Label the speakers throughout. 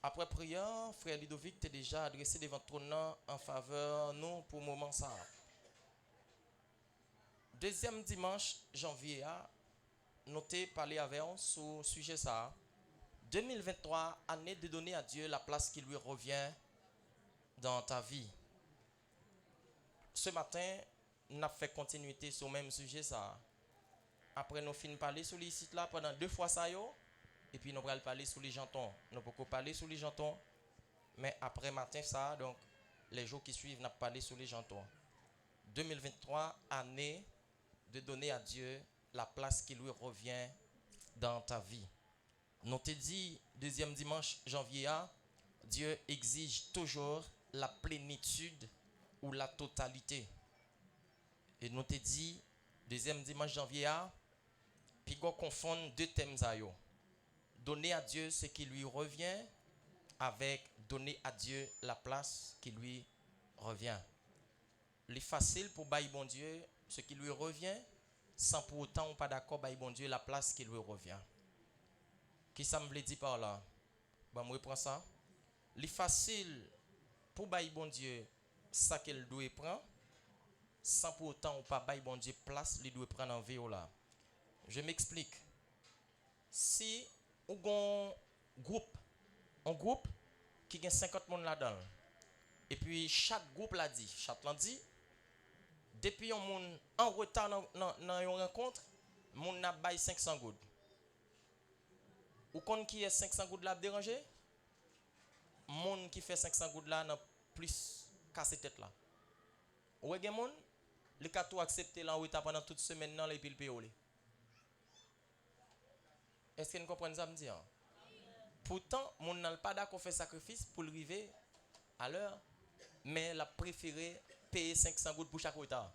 Speaker 1: Après prière, frère Ludovic t'est déjà adressé devant ton nom en faveur nous pour le moment ça. Deuxième dimanche janvier, nous t'ai parlé avec on sur le sujet ça. 2023, année de donner à Dieu la place qui lui revient dans ta vie. Ce matin, nous avons fait continuité sur le même sujet ça. Après nous finissons parler sur les sites là pendant 2 fois ça yo. Et puis nous allons parler sur les jantons. Nous pouvons parler sur les jantons. Mais après matin ça, donc les jours qui suivent, nous allons parler sur les jantons. 2023, année de donner à Dieu la place qui lui revient dans ta vie. Nous te dit, deuxième dimanche janvier, Dieu exige toujours la plénitude ou la totalité. Et nous te dit, deuxième dimanche janvier, puis qu'on confond deux thèmes à yo. Donner à Dieu ce qui lui revient avec donner à Dieu la place qui lui revient. Il est facile pour bailler bon Dieu ce qui lui revient sans pour autant on pas d'accord bailler bon Dieu la place qui lui revient. Qui ça me veut dire par là? Bon, moi reprends ça. Il est facile pour bailler bon Dieu ça qu'il doit prendre sans pour autant on pas bailler bon Dieu place il doit prendre en vie là. Je m'explique. Si on a un groupe qui a 50 personnes là-dedans, et puis chaque groupe l'a dit, depuis un monde en retard dans une rencontre, monde n'a bail 500 gouttes. Ou quand qui est 500 gouttes là dérangé, monde qui fait 500 gouttes là n'a plus cassé tête là. Ou gen monde, les cas tout accepter là où pendant toute semaine dans les pile péolé. Est-ce que vous comprenez ça me dire? Pourtant, mon n'a pas d'accord faire sacrifice pour arriver à l'heure, mais la préféré payer 500 gouttes pour chaque retard.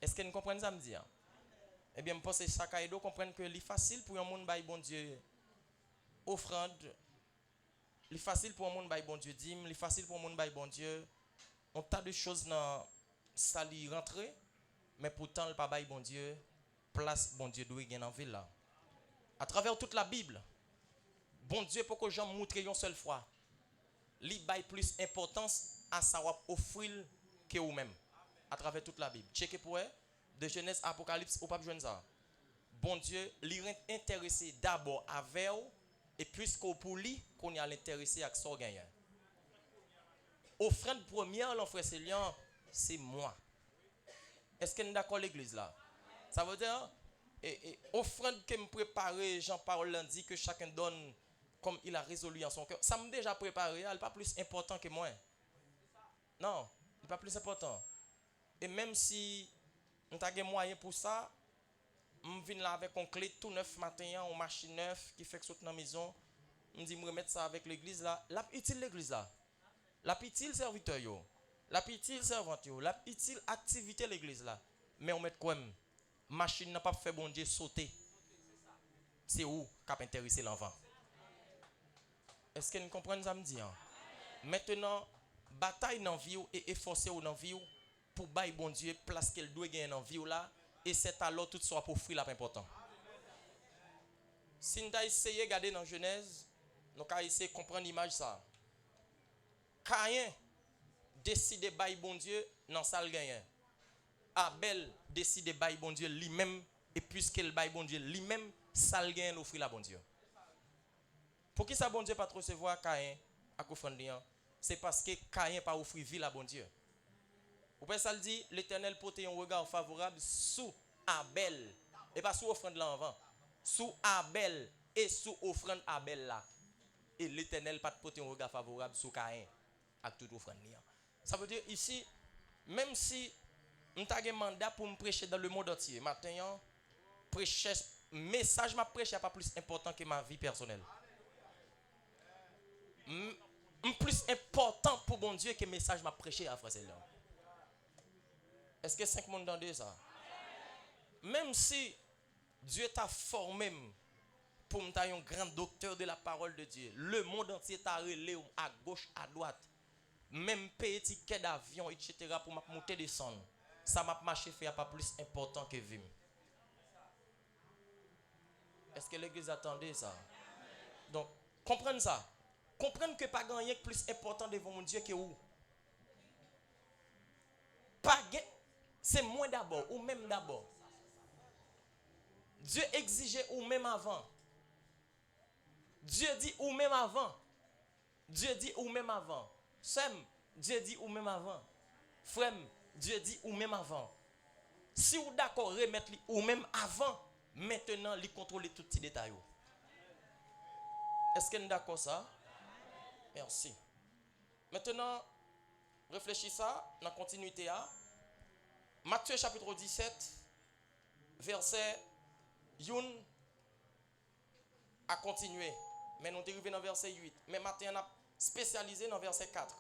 Speaker 1: Est-ce que vous comprenez ça me dire? Eh bien, je pense que chaque aide comprendre que c'est facile pour un monde bail bon Dieu offrande, c'est facile pour un monde bail bon Dieu dîme, c'est facile pour un monde bail bon Dieu. On tas de choses dans ça li rentrer, mais pourtant le pas bail bon Dieu place bon Dieu doit gagner en ville là. À travers toute la Bible, bon Dieu pour que j'en montre une seule fois, li bail plus importance à savoir offrir que vous même. À travers toute la Bible. Checkez pour eux, de Genèse Apocalypse ou pas besoin de ça. Bon Dieu, lui intéressé d'abord avec vous et puisqu'au pour lui qu'on y a l'intéressé avec son gagnant. Offrande première, l'enfant c'est moi. Est-ce que nous d'accord l'église là? Ça veut dire offrande que me préparer, Jean-Paul l'a dit que chacun donne comme il a résolu en son cœur. Ça me déjà préparé, elle n'est pas plus important que moi. Non, il n'est pas plus important. Et même si nous avons des moyens pour ça, je viens là avec un clé tout neuf matin, une machine neuf qui fait que saute dans la maison. Je dis, je remettre ça avec l'église là. La utile l'église là. La utile serviteur yo. La utile servante yo. La utile activité l'église là. Mais on met quoi même? Machine n'a pas fait bon Dieu sauter. C'est où qui a intéressé l'enfant? Est-ce que vous comprenez ça me dit? Maintenant, bataille dans la vie et efforcer dans la vie pour bailler bon Dieu place qu'elle doit gagner dans la vie là. Et c'est alors tout soit pour offrir la important. Si nous avons essayé de regarder dans Genèse, nous avons essayé de comprendre l'image ça. Caïn décide de bailler bon Dieu dans sa gagnant. Abel décide de bailler bon Dieu lui-même et puisqu'il baille bon Dieu lui-même, ça gagne l'offrir la bon Dieu. Pour qui ça bon Dieu pas trop recevoir Caïn à offrande? C'est parce que Caïn pas offrir vie à bon Dieu. Ou bien ça le dit l'Éternel porte un regard favorable sous Abel et pas sous offrande là avant. Sous Abel et sous offrande Abel là. Et l'Éternel pas porter un regard favorable sous Caïn avec toute offrande. Ça veut dire ici même si on t'a un mandat pour me prêcher dans le monde entier, maintenant prêcher message m'a prêcher n'est pas plus important que ma vie personnelle. Plus important pour bon Dieu que le message m'a prêché à frère là. Est-ce que 5 monde dans deux ça? Même si Dieu t'a formé pour être un grand docteur de la parole de Dieu, le monde entier t'a relé à gauche, à droite, même payer ticket d'avion, etc. pour monter et descendre, ça m'a marché fait pas plus important que vie. Est-ce que l'église attendait ça? Donc, comprenez ça. Comprendre que pas rien plus important devant mon Dieu que vous. Pas c'est moi d'abord, ou même d'abord. Dieu exigeait ou même avant. Dieu dit ou même avant. Dieu dit ou même avant. Sem, Dieu dit ou même avant. Frère, Dieu dit ou même avant. Si vous d'accord remettre ou même avant, maintenant, il contrôle tous les détails. Est-ce que nous d'accord ça? Merci. Maintenant, réfléchissez ça, dans la continuité. Matthieu chapitre 17, verset 1 a continué. Mais nous sommes arrivés dans verset 8. Mais maintenant, on a spécialisé dans verset 4.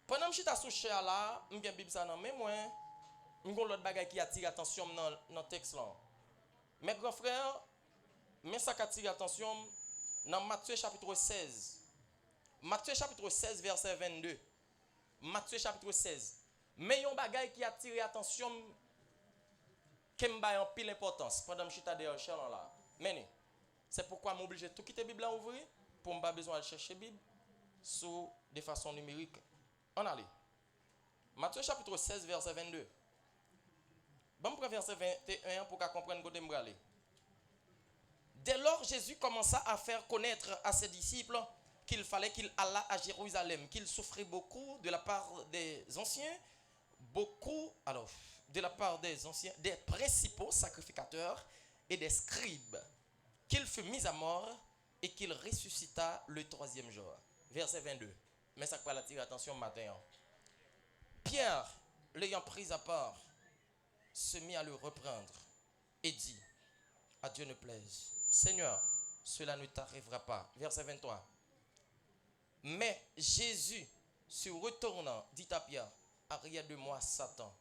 Speaker 1: Pendant que je suis sous là, je vais Bible ça dans mais moi, je vais l'autre bagage qui attire attention dans le texte là. Mes grands frères, mais ça qui attire attention dans Matthieu chapitre 16. Matthieu chapitre 16 verset 22. Matthieu chapitre 16. Mais il y a un bagage qui attire attention qui me en pile importance pendant que je suis derrière là. Mais c'est pourquoi je suis obligé de tout quitter la Bible à ouvrir pour ne pas besoin de chercher la Bible sous de façon numérique. On allait. Matthieu chapitre 16 verset 22. Bon, pour verset 21 pour qu'on comprenne que je aller. Dès lors, Jésus commença à faire connaître à ses disciples qu'il fallait qu'il allât à Jérusalem, qu'il souffrait beaucoup de la part des anciens, de la part des anciens, des principaux sacrificateurs et des scribes, qu'il fut mis à mort et qu'il ressuscita le troisième jour. Verset 22. Mais ça peut attirer l'attention matin. Pierre, l'ayant pris à part, se mit à le reprendre et dit, à Dieu ne plaise, Seigneur, cela ne t'arrivera pas. Verset 23. Mais Jésus, se retournant, dit à Pierre, arrière de moi, Satan,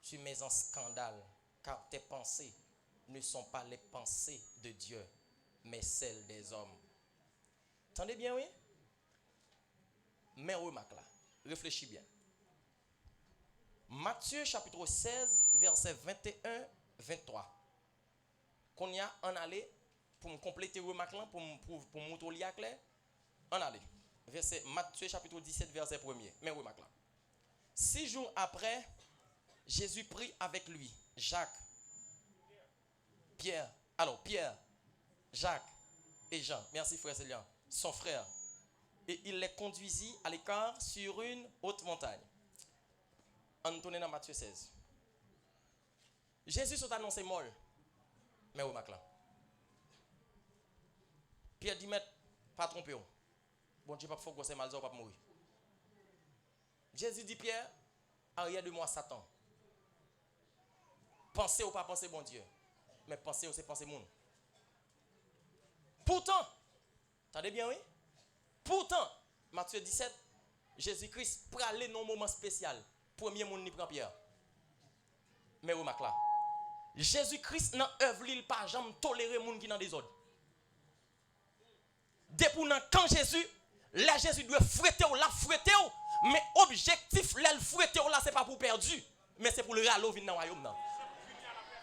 Speaker 1: tu mets en scandale, car tes pensées ne sont pas les pensées de Dieu, mais celles des hommes. Entendez bien, oui? Mais remarque là, réfléchis bien. Matthieu chapitre 16, verset 21-23. Qu'on y a en aller, pour me compléter remarque là, pour me montrer à clair, en aller. Verset, Matthieu chapitre 17, verset 1er. Mais remarque là. 6 jours après, Jésus prit avec lui Jacques, Pierre, Jacques et Jean. Merci frère Célian, son frère. Et il les conduisit à l'écart sur une haute montagne. On tourne dans Matthieu 16. Jésus s'est annoncé mort. Mais remarque là. Pierre dit, mais pas tromper. Bon Dieu, pas faut que c'est mal, pas mourir. Jésus dit, Pierre, arrière de moi, Satan. Pensez ou pas penser, bon Dieu. Mais pensez ou c'est penser monde. Pourtant, attendez bien, oui? Pourtant, Matthieu 17, Jésus-Christ prend aller dans un moment spécial. Premier monde ni prend Pierre. Mais remarque là. Jésus-Christ n'a œuvre il pas jamais tolérer monde qui dans des ordres. Depuis quand Jésus, là Jésus doit fouetter ou la fouetter ou, mais objectif là fouetter ou là c'est pas pour perdu, mais c'est pour le ralo venir dans le royaume.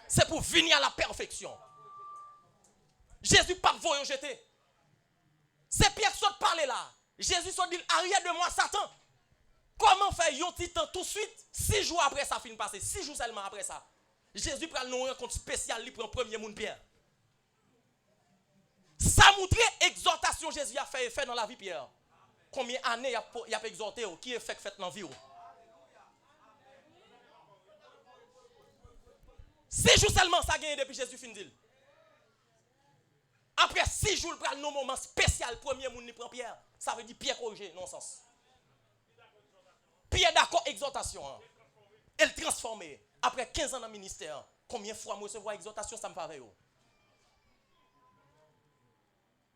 Speaker 1: C'est pour venir à la perfection. Jésus pas voyer jeter. C'est Pierre qui parler là. Jésus s'est dit arrière de moi Satan. Comment faire un petit temps tout de suite 6 jours après ça fin passé, 6 jours seulement après ça. Jésus prend une rencontre spéciale, il prend premier monde Pierre. Ça montre exhortation Jésus a fait effet dans la vie Pierre. Combien d'années il a exhorté, qui est fait dans la vie. 6 jours seulement ça a gagné depuis Jésus fin dit. Après 6 jours, il prend un moment spécial, premier monde prend Pierre. Ça veut dire Pierre corrigé, non sens. Pierre d'accord, exhortation. Hein. Elle transformée. Après 15 ans dans le ministère, combien de fois moi recevoir exhortation, ça me fait.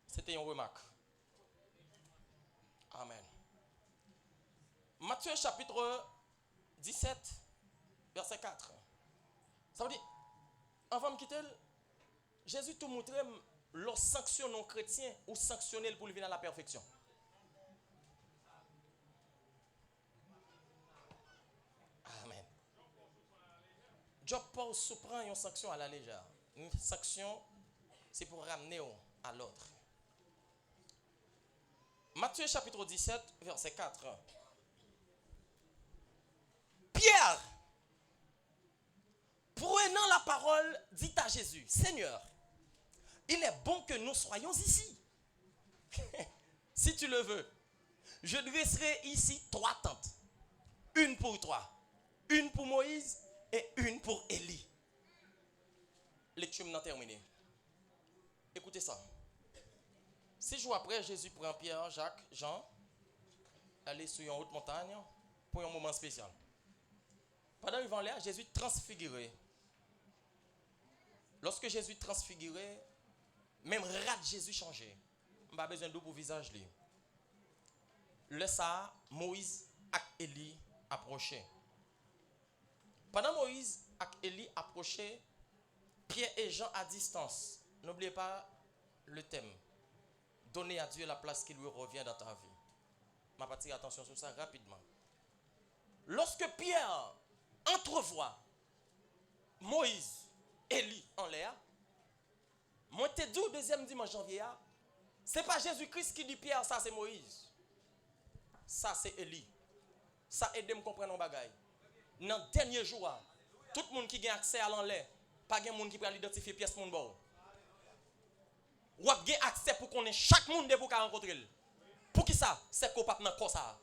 Speaker 1: C'était une remarque. Amen. Matthieu chapitre 17, verset 4. Ça veut dire, avant de quitter, Jésus tout montre leur sanction non chrétien ou sanctionner pour venir à la perfection. Amen. Job Paul se prend une sanction à la légère. Une sanction, c'est pour ramener à l'autre. Matthieu chapitre 17, verset 4. Pierre, prenant la parole, dit à Jésus, Seigneur, il est bon que nous soyons ici. Si tu le veux, je dresserai ici 3 tentes. Une pour toi, une pour Moïse et une pour Élie. Lecture maintenant terminée. Écoutez ça. 6 jours après, Jésus prend Pierre, Jacques, Jean, aller sur une haute montagne pour un moment spécial. Pendant qu'ils vont là, Jésus transfiguré. Lorsque Jésus transfiguré, même rat Jésus changé. On n'a pas besoin d'eau pour visage lui. Le ça, Moïse et Élie approchaient. Pendant Moïse et Élie approchaient, Pierre et Jean à distance. N'oubliez pas le thème. Donner à Dieu la place qui lui revient dans ta vie. Je vais attirer attention sur ça rapidement. Lorsque Pierre entrevoit Moïse, Élie en l'air, moi te dis au deuxième dimanche janvier, ce n'est pas Jésus-Christ qui dit Pierre, ça c'est Moïse. Ça c'est Élie. Ça aide à me comprendre un bagage. Dans le dernier jour, tout le monde qui a accès à l'enlève, pas de monde qui peut identifier pièce mon bord. Ou a accès pour qu'on ait chaque monde de pour rencontrer. Pour qui ça? C'est qu'on pas dans quoi ça.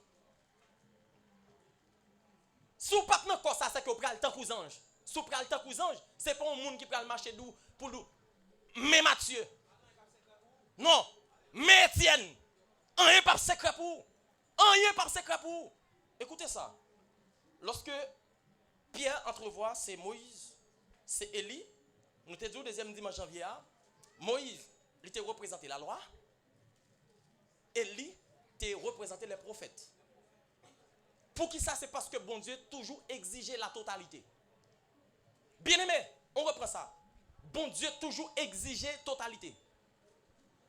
Speaker 1: Si vous pas dans quoi ça, c'est que vous prenez le temps aux anges. Si vous prenez le temps aux anges, c'est pas un monde qui prend le marché d'où pour nous. Mais Mathieu. Non, mais Étienne. Rien pas secret pour. Rien pas secret pour. Écoutez ça. Lorsque Pierre entrevoit, c'est Moïse, c'est Élie. Nous te dit au deuxième dimanche janvier, Moïse, il t'a représenté la loi. Élie t'a représenté les prophètes. Pour qui ça? C'est parce que bon Dieu toujours exigeait la totalité. Bien aimé, on reprend ça. Bon Dieu toujours exigeait totalité.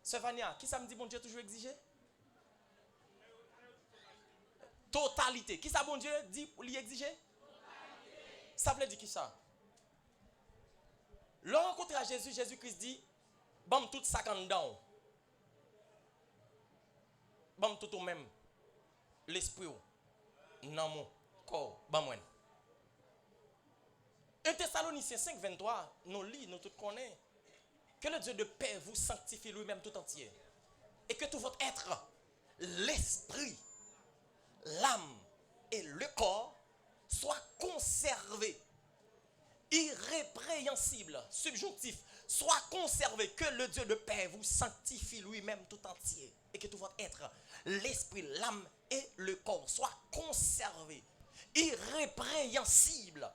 Speaker 1: Sylvania, qui ça me dit bon Dieu toujours exigeait? Totalité. Qui ça bon Dieu dit pour lui exiger? Ça veut dire qui ça? Le rencontre à Jésus, Jésus-Christ dit, bam tout ça en dedans. Bam tout au même. L'esprit. Non mon corps. Bam moi. 1 Thessaloniciens 5, 23, nous lisons, nous tous connaissons. Que le Dieu de paix vous sanctifie lui-même tout entier. Et que tout votre être, l'esprit, l'âme et le corps soient conservés, irrépréhensibles, subjonctif, soient conservés, que le Dieu de paix vous sanctifie lui-même tout entier, et que tout votre être, l'esprit, l'âme et le corps soient conservés, irrépréhensibles.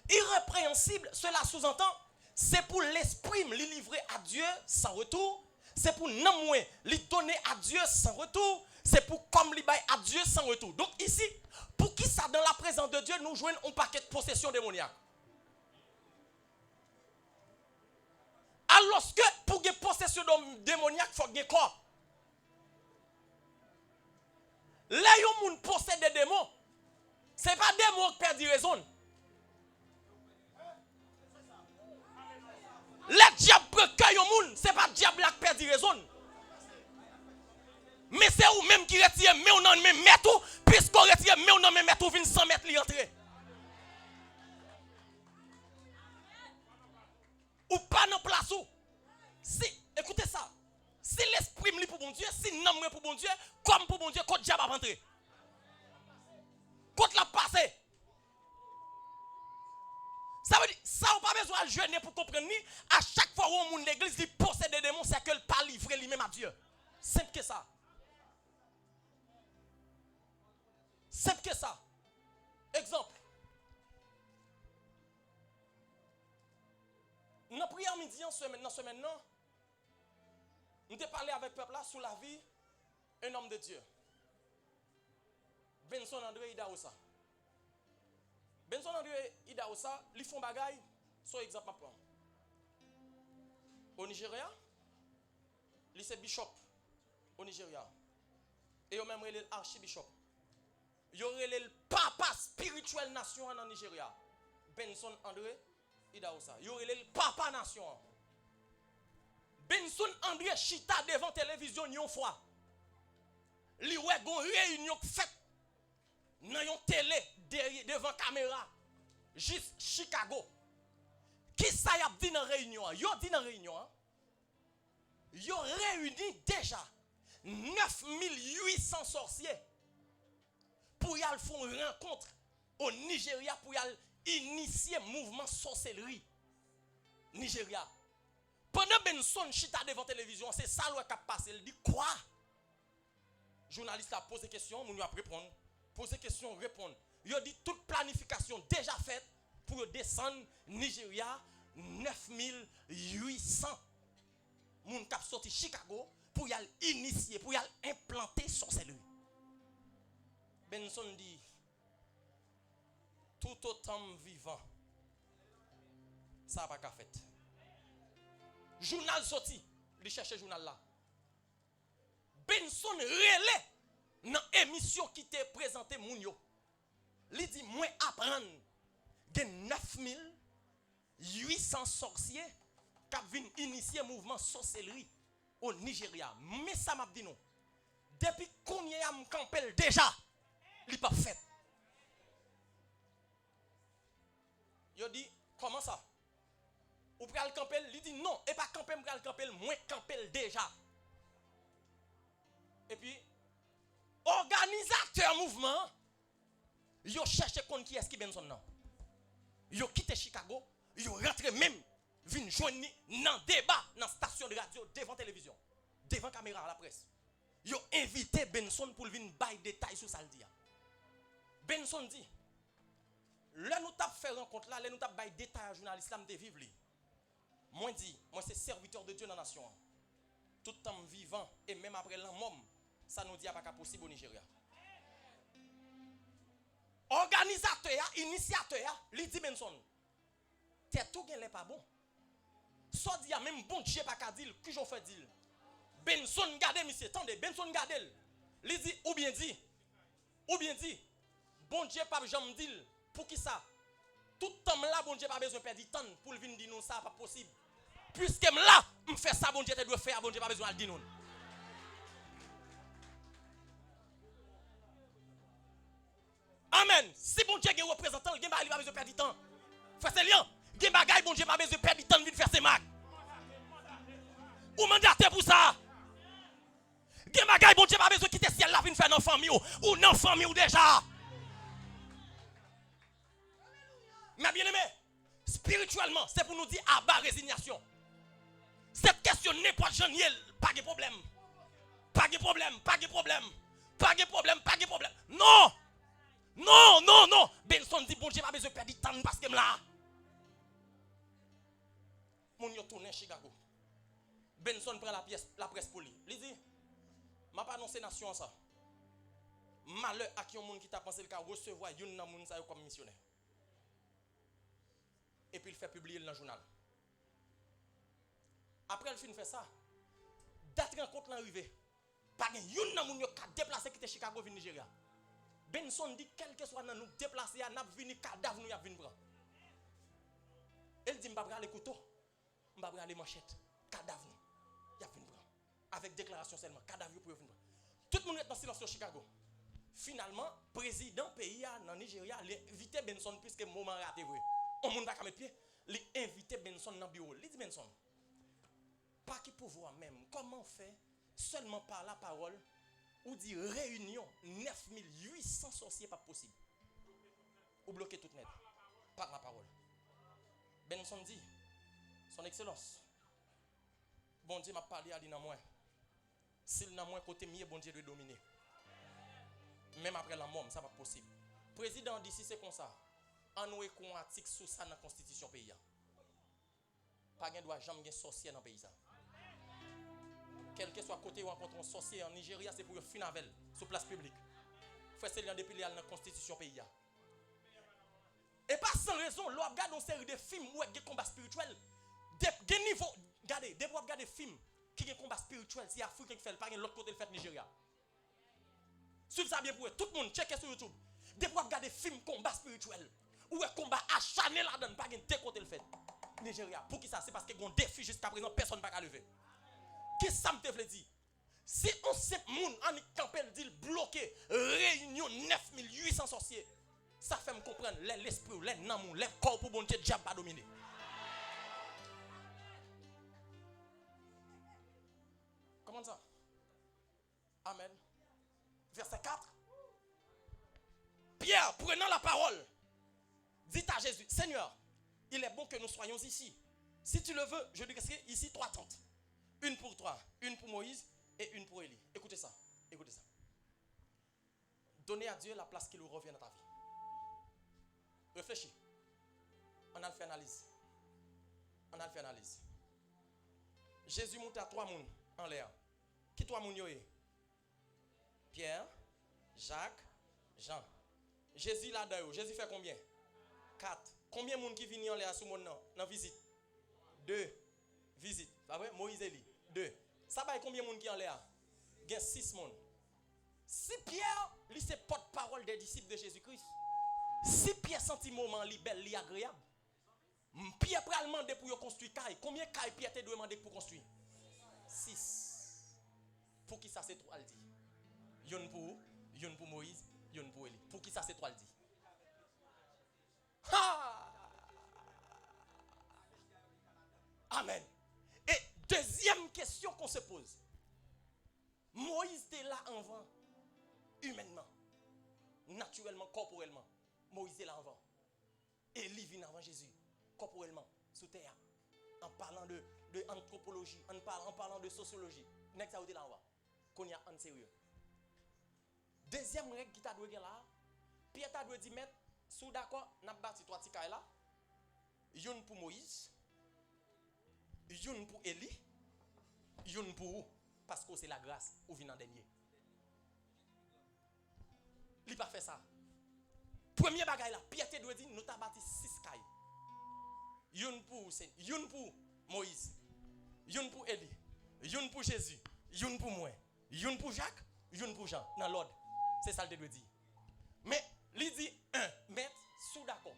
Speaker 1: Irrépréhensible, cela sous-entend, c'est pour l'esprit le livrer à Dieu sans retour, c'est pour non lui donner à Dieu sans retour, c'est pour comme lui bailler à Dieu sans retour. Donc ici, pour qui ça dans la présence de Dieu nous joignent un paquet de possession démoniaque. Alors que pour une possession démoniaque, il faut un corps. Là, il y a des possède des démons. Ce n'est pas des démons qui perdent raison. Le diable recueille au monde, ce n'est pas le diable qui perd raison. Mais c'est vous même qui retire, mais on en met tout, puisqu'on retire, mais on en met tout, vient 100 mètres l'entrée. Ou pas dans place où. Si, écoutez ça. Si l'esprit me pour bon Dieu, si non pour bon Dieu, comme pour bon Dieu, quand le diable va rentrer. Quand la passé. Ça veut dire, ça n'a pas besoin de jeûner pour comprendre. À chaque fois où on monte l'église, il possède des démons, c'est qu'elle ne pas livrer lui-même à Dieu. Simple que ça. Simple que ça. Exemple. Dans la prière midi, en semaine, nous avons parlé avec le peuple là sur la vie un homme de Dieu. Benson André Idaosa. Benson André Idaosa, ils font bagaille, sur exemple à prendre. Au Nigeria, il c'est bishop au Nigeria. Et il même le archibishop. Il aurait le papa spirituel nation en Nigeria. Benson André Idaosa. Il aurait le papa nation. Benson André chita devant télévision une fois. li wè gon réunion faite dans yon télé devant caméra juste Chicago. Qui ça y a dit dans réunion? Yo dit dans réunion. Yo réuni déjà 9800 sorciers pour y aller faire une rencontre au Nigeria pour y aller initier mouvement sorcellerie Nigeria. Pendant Benson chita devant télévision, c'est ça qui a passé. Il dit quoi? Journaliste a posé question, moun yo a répondre. Poser question, répondre. Il a dit toute planification déjà faite pour descendre Nigeria 9800 moun k'ap sorti Chicago pour y aller initier, pour y aller implanter sorcellerie. Benson dit tout autant vivant ça pas qu'à fait. Journal sorti, il cherche journal là. Benson relais dans émission qui t'est présenté moun yo. Il dit moi apprendre de 9800 sorciers qui viennent initier mouvement sorcellerie au Nigeria. Mais ça m'a dit non. Depuis combien y a campé déjà, il pas fait. Il dit comment ça? Ou pral camper, il dit non, et pas camper, pral camper, moins camper déjà. Et puis organisateur mouvement, yo cherche contre qui est-ce qui Benson non. Yo quitté Chicago, yo rentré même vinn joindre dans débat dans station de radio devant télévision, devant caméra à la presse. Yo invité Benson pour venir bailler détails sur ça le dit. Benson dit là nous t'a fait rencontre là, là nous t'a bailler détails journaliste là me vivre li. Moi dit, moi c'est serviteur de Dieu dans la nation. Tout temps vivant et même après la mort, ça nous dit pas possible au Nigeria. Organisateur, initiateur, lui dit Benson, t'es tout gain pas bon. Soit dit même bon Dieu pas qu'à dire, que j'en fais dire. Benson garde monsieur, attendez, Benson garde. Lui dit ou bien dit, bon Dieu pas jamais dire pour qui ça. Tout temps là bon Dieu pas besoin de perdre du temps pour venir dire nous ça pas possible. Puisque là, me fait ça bon Dieu te doit faire, bon Dieu pas besoin de dire nous. Amen. Si bon Dieu est représentant, il n'a pas besoin de perdre du temps. Frère Célian, il y a des bon Dieu n'a pas besoin de perdre du temps de faire ses marques. Ou mandaté pour ça. Il y a des bon Dieu n'a pas besoin de quitter ciel là pour faire dans famille ou dans famille ou déjà. Mais bien aimé, spirituellement, c'est pour nous dire à bas résignation. Cette question n'est pas Janiel, pas de problème. Pas de problème, pas de problème. Pas de problème, pas de problème. Non! Non, non, non. Benson dit, bon Dieu, pas besoin de perdre du temps parce que là. Mon yo tourne Chicago. Benson prend la presse pour lui. Il dit, m'a pas annoncé nation ça. Malheur à qui un monde qui t'a pensé le cas recevoir une nan moun ça comme missionnaire. Et puis il fait publier dans le journal. Après il fin fait ça. Date rencontre l'arrivée. Pas une nan moun yo ka déplacer quitter Chicago vinn Nigeria. Benson dit quel que soit nous déplacer à n'a vini cadavre nous y a vinn prendre. Elle dit m'pa prendre les couteaux, m'pa prendre les manchettes, cadavre y a vinn prendre. Avec déclaration seulement cadavre pour venir. Tout le monde est en silence sur Chicago. Finalement, président pays dans Nigeria l'invité Benson puisque moment raté vrai. On monde pas mettre pied, l'invité Benson dans bureau. Il dit Benson pas qui pouvoir même comment faire seulement par la parole ou dit réunion 9800 sorciers pas possible. Ou bloquer tout net par la parole. Benson dit son excellence. Bon Dieu m'a parlé à lui dans moi. S'il n'a moins côté mieux bon Dieu doit dominer. Même après la mort, ça pas possible. Président dit si c'est comme ça, en nous écoutant article sous ça dans la constitution pays. Pas de droit jamais de sorcier dans le pays. Quel que soit côté où on rencontre un sorcier en Nigeria, c'est pour le fin avec sur place publique. Frère Célian depuis dans la constitution pays. Et pas sans raison, l'on regarde une série de films où il y a des combats spirituels. Des niveaux, regardez, des fois regarder des films qui ont des combats spirituels, c'est Africain qui fait le pas l'autre côté le fait Nigeria. Suivez ça bien pour eux. Tout le monde check sur YouTube. Des fois regarder des films combat spirituel où un combat acharné là-dedans, pas de côté le fait. Nigeria. Pour qui ça? C'est parce qu'il y a un défi jusqu'à présent, personne ne va lever. Qu'est-ce que ça me fait dire? Si on sait moun, on est campé, dit bloqué, réunion 9800 sorciers. Ça fait me comprendre l'esprit, les namou, les corps pour bon Dieu, diable pas dominer. Comment ça? Amen. Verset 4. Pierre, prenant la parole, dit à Jésus, Seigneur, il est bon que nous soyons ici. Si tu le veux, je dresserai ici 3 tentes. Une pour toi, une pour Moïse et une pour Élie. Écoutez ça, écoutez ça. Donnez à Dieu la place qui lui revient dans ta vie. Réfléchis. On a le fait analyse. On a le fait analyse. Jésus monte à 3 personnes en l'air. Qui 3 personnes yoye? Pierre, Jacques, Jean. Jésus là-dedans. Jésus fait combien? 4. Combien de monde qui viennent en l'air sous mon nom dans visite? 2. Visite. Pas vrai? Moïse et Élie. 2. Ça va combien de monde qui en l'air? Il y a 6 personnes. Si Pierre, lui c'est porte-parole des disciples de Jésus-Christ. Si Pierre senti moment li belle, li agréable. Pierre pral demander pour construire caille. Combien de caille Pierre te demandé pour construire? 6. Pour qui ça c'est 3 le dit? Yon pour Moïse, yon pour Élie. Pour qui ça c'est 3 le dit? Amen. Et deuxième question qu'on se pose. Moïse était là avant, humainement, naturellement, corporellement. Moïse était là avant. Élie vient avant Jésus, corporellement, sous terre. En parlant de anthropologie, en parlant de sociologie. N'est-ce pas là avant? Qu'on y a en sérieux. Deuxième règle qui t'a dit là, Pierre t'a dit mettre, sous d'accord, n'a bâti 3 petits là. Une pour Moïse, une pour Élie, une pour vous. Parce que c'est la grâce ou vient en dernier. Il n'a pas fait ça. Premier bagaille là, Pierre te doit dire, nous t'avons bâti 6 cailles. Une pour Moïse, une pour Élie, une pour Jésus, une pour moi, une pour Jacques, une pour Jean. Dans l'ordre. C'est ça le doit dire. Mais, il dit, mettre sous d'accord.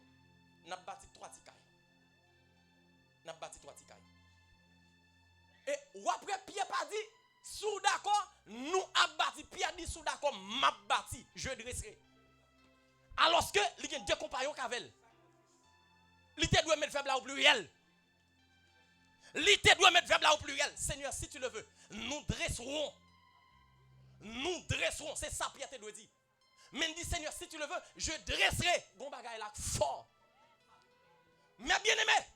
Speaker 1: Nous avons bâti 3 cailles. Nous avons bâti 3 cailles. Et ou après, Pierre pas dit, sous d'accord, nous avons bâti. Pierre dit, sous d'accord, m'a bâti. Je dresserai. Alors que, il y a 2 compagnons qui avaient. Il doit mettre faible là au pluriel. Il doit mettre faible là au pluriel. Seigneur, si tu le veux, nous dresserons. Nous dresserons. C'est ça, Pierre te doit dire. Mais il dit, Seigneur, si tu le veux, je dresserai. Bon bagaille là, fort. Mais bien aimé,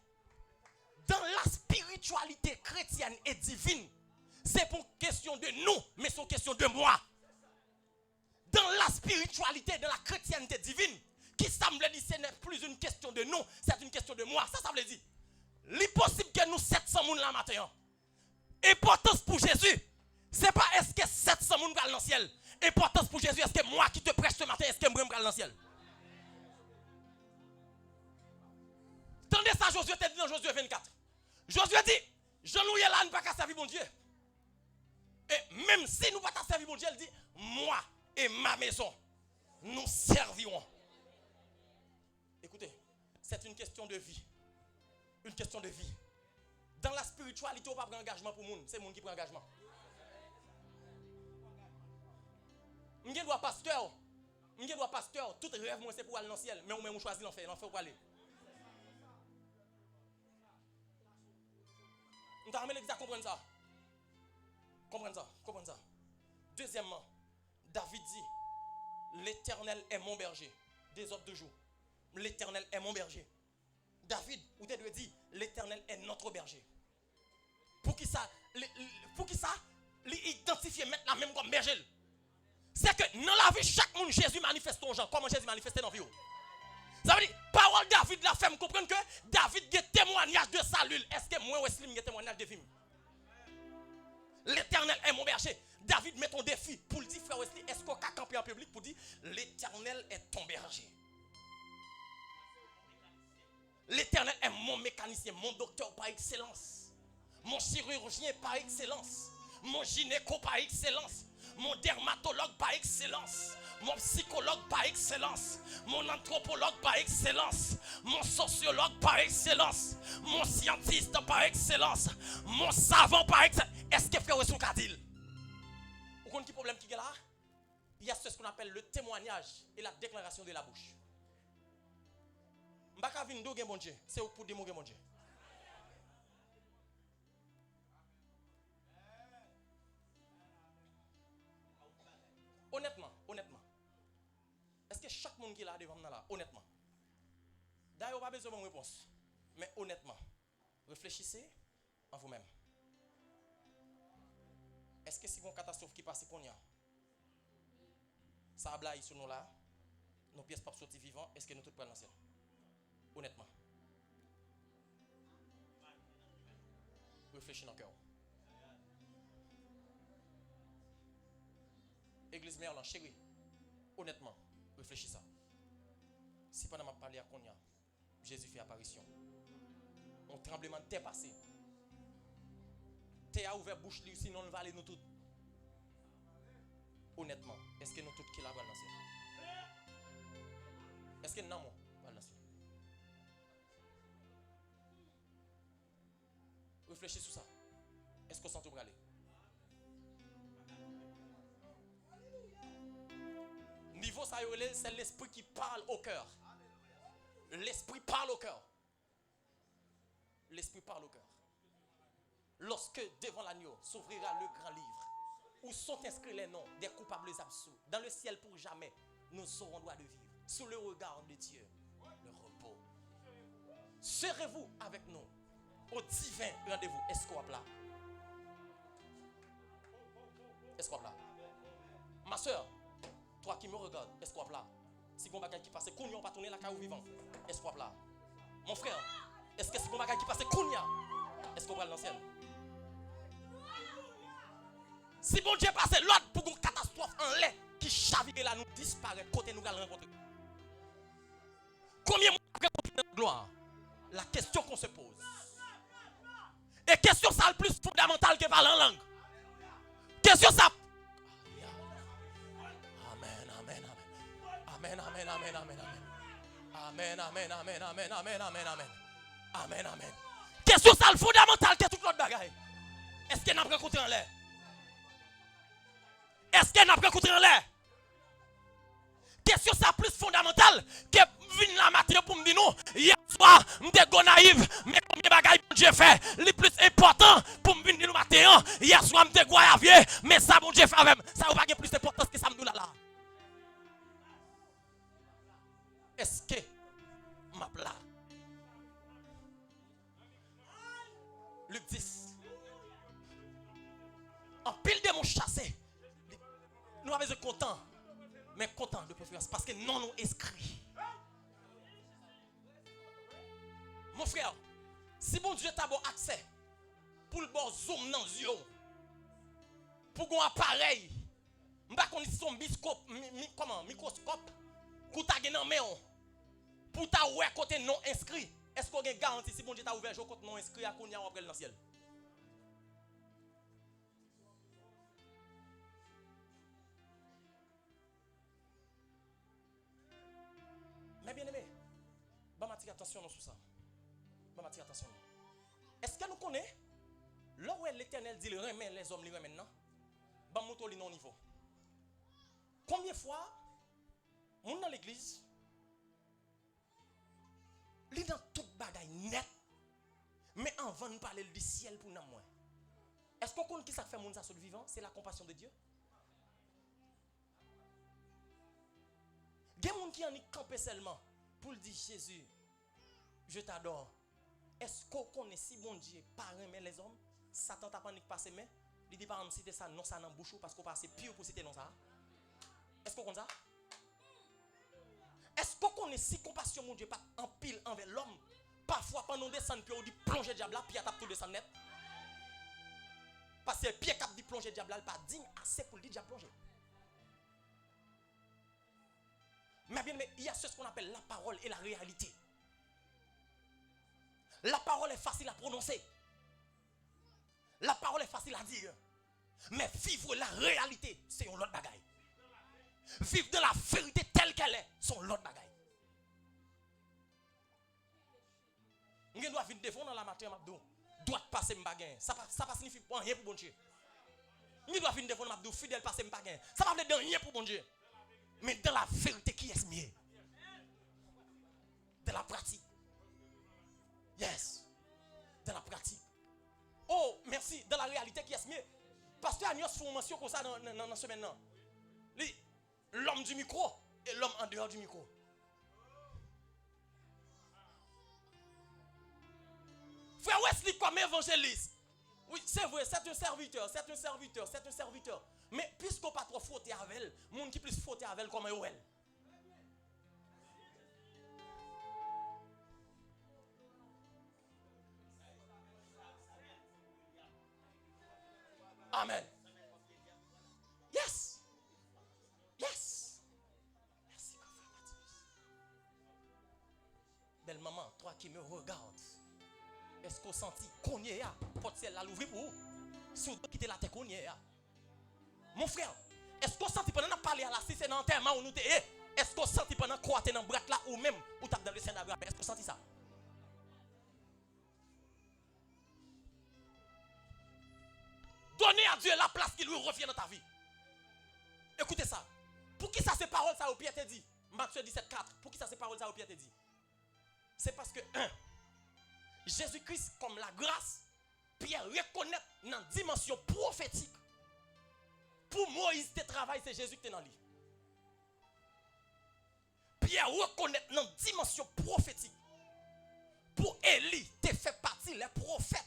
Speaker 1: dans la spiritualité chrétienne et divine, c'est pour question de nous, mais c'est une question de moi. Dans la spiritualité, de la chrétienté divine, qui semble dire ce n'est plus une question de nous, c'est une question de moi. Ça veut dire, l'impossible que nous 700 personnes là matin. Importance pour Jésus, c'est pas est-ce que 700 personnes vont dans le ciel. Importance pour Jésus, est-ce que moi qui te prêche ce matin, est-ce que moi vais dans le ciel? Tendez ça, Josué te dit dans Josué 24. Josué dit, Jean-Louis là, ne pas qu'à servir mon Dieu. Et même si nous ne pas qu'à servir mon Dieu, il dit, moi et ma maison, nous servirons. Écoutez, c'est une question de vie. Une question de vie. Dans la spiritualité, on ne peut pas prendre engagement pour le monde. C'est le monde qui prend engagement. Je dois pasteur. Tout rêve, moi, c'est pour aller dans le ciel. Mais on choisit l'enfer. L'enfer pour aller. Nous avons les à comprendre ça. Comprendre ça. Deuxièmement, David dit, l'Éternel est mon berger. Des autres de jour. L'Éternel est mon berger. David, ou tu dois dire, l'Éternel est notre berger. Pour qui ça, l'identifier, mettre la même comme berger. C'est que dans la vie, chaque monde, Jésus manifeste son genre. Comment Jésus manifeste dans la vie? Ça veut dire, parole David la fait me comprendre que David a témoignage de salut. Est-ce que moi, Wesley, j'ai témoignage de vie? L'Éternel est mon berger. David met ton défi pour le dire, frère Wesley, est-ce qu'on a campé en public pour dire, l'Éternel est ton berger? L'Éternel est mon mécanicien, mon docteur par excellence, mon chirurgien par excellence, mon gynéco par excellence, mon dermatologue par excellence, mon psychologue par excellence, mon anthropologue par excellence, mon sociologue par excellence, mon scientiste par excellence, mon savant par excellence. Est-ce que frère Wesley a dit? qu'on appelle le témoignage et la déclaration de la bouche. Mbaka vin do gen bon Dieu, c'est pour dire mon Dieu. Honnêtement. Est-ce que chaque monde qui est là devant nous là, honnêtement? D'ailleurs, pas besoin de réponse. Mais honnêtement, réfléchissez en vous-même. Est-ce que si une catastrophe qui passe qu'on y a, ça a blague sur nous là, nos pièces pas sortir vivants, est-ce que nous tous prenons dans ciel? Honnêtement. Réfléchis dans le cœur. Église Merlan, chérie, honnêtement, réfléchis ça. Si pendant ma parler à Konya, Jésus fait apparition. Un tremblement de terre passé. Terre a ouvert bouche, sinon on va aller nous tous. Honnêtement, est-ce que nous tous qui la dans le ciel? Est-ce que nous avons dans le ciel? Réfléchis sur ça. Est-ce qu'on s'entend aller? Niveau ça, c'est l'esprit qui parle au cœur. L'esprit parle au cœur. L'esprit parle au cœur. Lorsque devant l'agneau s'ouvrira le grand livre où sont inscrits les noms des coupables absolus, dans le ciel pour jamais, nous aurons droit de vivre sous le regard de Dieu, le repos. Serez-vous avec nous au divin rendez-vous? Est-ce qu'on là? Est-ce qu'on là? Ma soeur, toi qui me regardes, est-ce qu'on là? Si on bagage qui passe, qu'on pas tourner la caille vivant, est-ce qu'on là? Mon frère, est-ce que si on bagage qui passe, qu'on est-ce qu'on va dans le ciel? Si bon Dieu passe l'autre pour une catastrophe en l'air qui chavire là, nous disparaît, côté nous allons rencontrer. Combien de après pour gloire? La question qu'on se pose. Et question ça le plus fondamental que parler en langue. Question ça. Amen, amen, amen. Amen, amen, amen, amen, amen. Amen, amen, amen, amen, amen, amen, amen. Amen, amen. Question ça le fondamental que toute l'autre bagaille. Est-ce qu'elle n'a pas rencontré en l'air? Est-ce qu'elle n'a pas rencontré en l'air? Question ça plus fondamentale que venir la matin pour me dire non. Hier soir, je suis naïf, mais combien de bagailles bon Dieu fait? Le plus important pour me venir le matin. Hier soir, je suis goyavier, mais ça bon Dieu fait avec moi. Ça n'a pas plus d'importance que ça me dit là. Est-ce que ma plat? Luc 10. En pile de mon chassé. Nous avons besoin content. Mais content de préférence parce que non nous inscrits. Mon frère, si bon Dieu t'a bon accès pour le bon zoom dans les yeux, pour un appareil, je ne sais pas si son microscope, pour ta gen main, pour ta ouais côté non inscrit, est-ce qu'on a une garantie si bon Dieu t'a ouvert le côté non inscrit à qu'on y a après dans le ciel? Mais bien aimé, bah m'attire attention sur ça. Bah m'attire attention. Est-ce que nous connaissons là où l'Éternel dit le remet les hommes les remet maintenant? Bah monto li non niveau. Combien de fois mon dans l'église li dans toute bagaille net mais avant de parler du ciel pour nous moins. Est-ce qu'on connaît qui ça fait mon ça sur le vivant? C'est la compassion de Dieu. Il y a des gens qui en campé seulement pour dire Jésus, je t'adore. Est-ce qu'on connaît si bon Dieu pas aimer les hommes? Satan t'a panique passer mais il dit pas en citer ça non ça dans bouche parce qu'on passe pire pour citer non ça. Est-ce qu'on connaît ça? Est-ce qu'on connaît si compassion mon Dieu pas en pile envers l'homme? Parfois pendant descendre puis on dit plonger diable là puis tape tout descendre net. Parce que pied cap dit plonger diable là pas digne assez pour dire diable plonger. Mais bien, il y a ce qu'on appelle la parole et la réalité. La parole est facile à prononcer. La parole est facile à dire. Mais vivre la réalité, c'est un autre bagaille. Vivre de la vérité telle qu'elle est, c'est un autre bagaille. On doit venir défendre dans la matière, Mabdou. Doit passer m'bagaille. Ça pas signifie rien pour bon Dieu. On doit venir défendre Mabdou, fidèle passer m'bagaille. Ça va venir rien pour bon Dieu.
Speaker 2: Mais dans la vérité, qui est mieux? Dans la pratique. Yes. Dans la pratique. Oh, merci. Dans la réalité, qui est mieux? Pasteur Agnos fait une mention comme ça dans ce semaine. L'homme du micro et l'homme en dehors du micro. Frère Wesley comme évangéliste. Oui, c'est vrai, c'est un serviteur. Mais puisqu'on pas trop fauté avec elle, monde qui plus fauté avec elle comme elle. Amen. Yes. Yes. Merci, belle maman, toi qui me regardes, est-ce qu'on sentit qu'on y est là? Porte celle-là l'ouvrir pour vous. Si vous quittez la tête qu'on y est là. Mon frère, est-ce qu'on sentit pendant qu'on parle là, si c'est dans l'enterrement où nous t'es, est-ce qu'on sentit pendant qu'on est dans le bras là ou même ou tape dans le sein d'Abraham? Est-ce qu'on sentit ça? Donnez à Dieu la place qui lui revient dans ta vie. Écoutez ça. Pour qui ça ces paroles ça au Pierre te dit? Matthieu 17:4. Pour qui ça ces paroles ça au Pierre te dit? C'est parce que Jésus-Christ comme la grâce, Pierre reconnaît dans la dimension prophétique. Pour Moïse, tes travail, c'est Jésus qui est dans lui. Pierre reconnaît dans la dimension prophétique. Pour Élie, tu fait partie des prophètes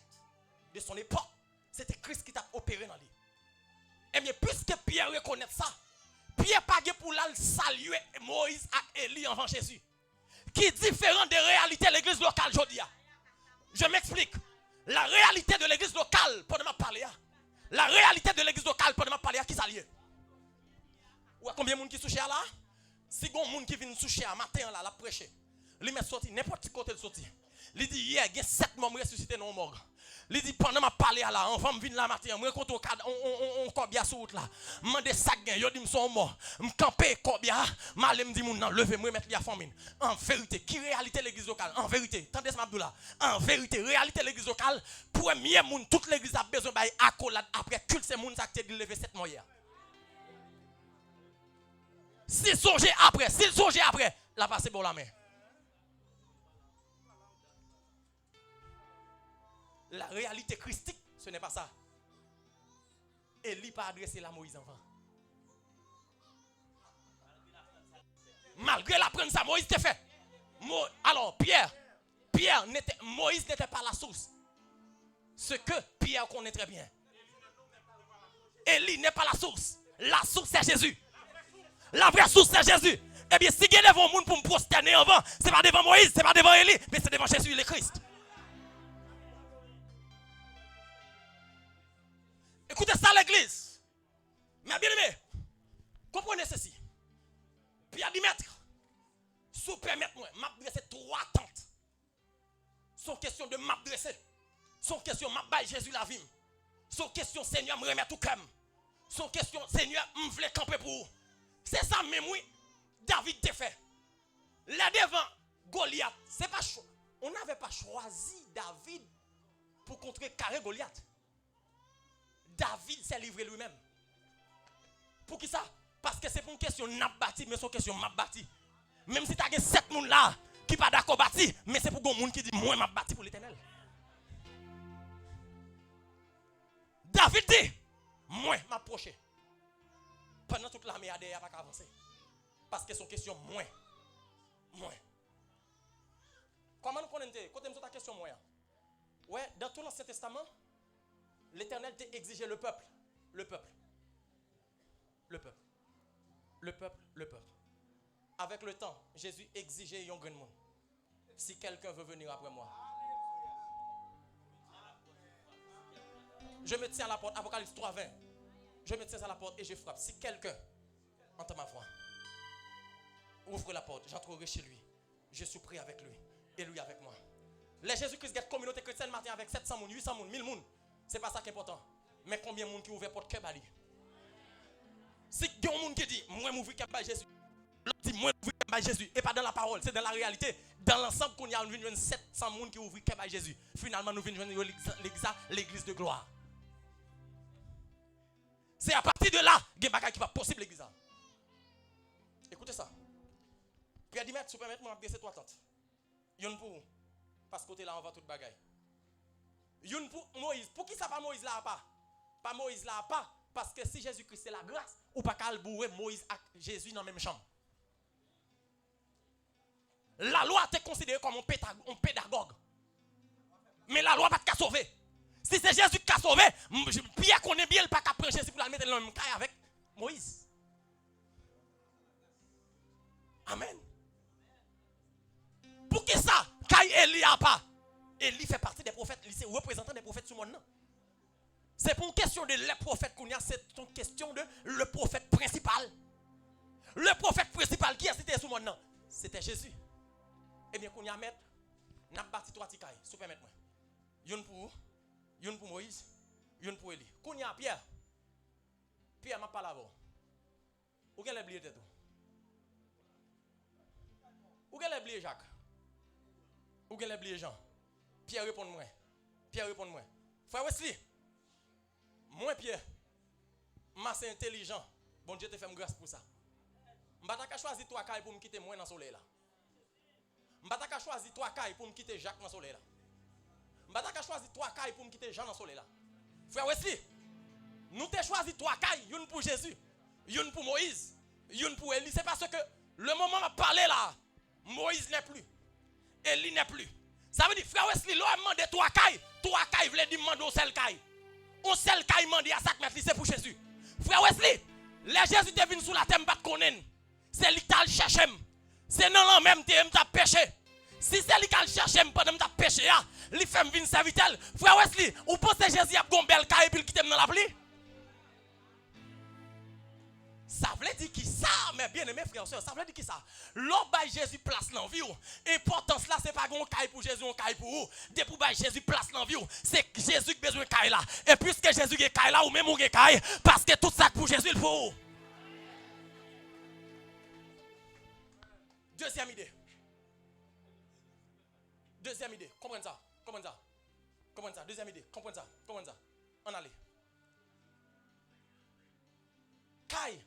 Speaker 2: de son époque. C'était Christ qui t'a opéré dans lui. Et bien, puisque Pierre reconnaît ça, Pierre pas pour la saluer Moïse et Élie avant Jésus. Qui est différent des réalités de l'église locale aujourd'hui. Je m'explique. La réalité de l'église locale, pendant ma parler, la réalité de l'église locale, pendant ma parler, qui s'allie? Ou combien de monde qui souche là? Si il y a un monde qui vient soucher à matin là, la prêcher, il met sorti n'importe quel côté de sorti. Il dit hier, il y a 7 membres ressuscités dans le morgue. Il dit pendant ma parler là, on va me venir là matin, moi quand on combien sur route là. Mande sac gain, yo dit me sont mort. Me camper combien, m'aller me dit moun nan lever moi mettre li à famine. En vérité, qui réalité l'église locale? En vérité, tendez ça Abdoula. En vérité, réalité l'église locale, premier moun toute l'église a besoin bail accolade après culte c'est moun ça qui te lever 7 mois hier. S'il songe après, la passer pour la main. La réalité christique, ce n'est pas ça. Élie pas adressé la Moïse avant. Malgré la prendre ça, Moïse t'a fait. Alors, Moïse n'était pas la source. Ce que Pierre connaît très bien. Élie n'est pas la source. La source c'est Jésus. La vraie source c'est Jésus. Eh bien, si il y a devant le monde pour me prosterner avant, ce n'est pas devant Moïse, ce n'est pas devant Élie, mais c'est devant Jésus le Christ. Écoutez ça l'église. Mais bien aimé, comprenez ceci. Pierre dit maître, si vous permettez moi, m'adresser 3 tentes. Sont question de m'adresser. Sont question m'abaye Jésus la vie. Sont question Seigneur me remettre tout comme. Sont question Seigneur me voulait camper pour vous. C'est ça même oui. David t'a fait. Là devant Goliath, c'est pas on n'avait pas choisi David pour contrer carré Goliath. David s'est livré lui-même. Pour qui ça? Parce que c'est pour une question n'a bâti, mais c'est une question m'a bâti. Même si tu as 7 personnes là qui pas d'accord bâti, mais c'est pour un monde qui dit moi m'a bâti pour l'éternel. David dit moi m'approcher. Pendant toute l'armée n'a pas avancé. Parce que c'est une question moi. Comment nous connaissons? Quand tu ta question moi. Ouais, dans tout l'Ancien Testament, l'Éternel t'a exigé le peuple. Avec le temps, Jésus exigeait un grand monde. Si quelqu'un veut venir après moi. Je me tiens à la porte, Apocalypse 3:20. Je me tiens à la porte et je frappe. Si quelqu'un entend ma voix, ouvre la porte, j'entrerai chez lui. Je suis pris avec lui et lui avec moi. Les Jésus-Christ, la communauté chrétienne matin avec 700 personnes, 800 personnes, 1000 personnes. Ce n'est pas ça qui est important. Mais combien de monde qui ouvre la porte Kebali? Si il y a un monde qui dit, moi, m'ouvrir Kebali Jésus. L'autre dit, moi, m'ouvrir Kebali Jésus. Et pas dans la parole, c'est dans la réalité. Dans l'ensemble, qu'on y a 700 personnes qui ouvrent Kebali Jésus. Finalement, nous venons l'église de gloire. C'est à partir de là, qu'il n'y a pas possible l'église. si vous permettez, je vais trois tentes. Yon pour vous. Parce que côté là, on va tout bagaille. Yon pour Moïse. Pour qui ça pas Moïse là pas? Pas Moïse là pas. Parce que si Jésus-Christ c'est la grâce, ou pas qu'à bourrer Moïse et Jésus dans la même chambre. La loi est considérée comme un pédagogue. Mais la loi pas te sauver. Si c'est Jésus qui a sauvé, Pierre connaît bien le pas qu'à prendre Jésus pour la mettre dans le même cas avec Moïse. Amen. Pour qui ça? Quand Élie a pas. Élie fait partie des prophètes, il est représentant des prophètes sur le monde. C'est pour une question de les prophètes qu'on a, c'est une question de le prophète principal. Le prophète principal qui était sur le monde, c'était Jésus. Eh bien, qu'on y a mettre, n'a pas bâti trois tikaï, si vous permettez moi. Yon pour Moïse, yon pour Élie. Qu'on y a Pierre. Pierre m'a pas avant. Où est-ce oublié tout? Où est-ce oublié Jacques? Où est-ce oublié Jean? Pierre répond-moi. Pierre répond-moi. Frère Wesley, moi Pierre, moi c'est intelligent. Bon Dieu te fait grâce pour ça. Je ne vais pas choisir trois cailles pour me quitter moi dans le soleil là. Je ne vais pas choisir trois cailles pour me quitter Jacques dans le soleil là. Je ne vais pas choisir trois cailles pour me quitter Jean dans le soleil là. Frère Wesley, nous t'ai choisi trois cailles, une pour Jésus, une pour Moïse, une pour Élie. C'est parce que le moment où je parle là, Moïse n'est plus, Élie n'est plus. Ça veut dire, frère Wesley, l'homme a demandé trois cailles veut dire demander au seul caille. Au seul caille demandé à 5 mètres, c'est pour Jésus. Frère Wesley, les Jésus te venu sous la terre, pas de connaître. C'est lui qui t'a cherché. C'est non là même qui t'a péché. Si c'est lui qui t'a cherché pendant que t'a péché, il fait venir serviteur. Frère Wesley, ou pensez Jésus a une belle caille et puis il quitte dans la pluie? Ça veut dire qui ça, mes bien-aimés frères et sœurs, ça veut dire qui ça? L'homme bail Jésus place dans la vie. Importance là, c'est pas un caille pour Jésus, un caille pour vous. Depuis que Jésus place dans la vie, c'est Jésus qui a besoin de caille là. Et puisque Jésus a caille là, ou même ou caille, parce que tout ça pour Jésus il faut. Deuxième idée. Comprenez ça. Deuxième idée. Comprenez ça. On allait. Caille.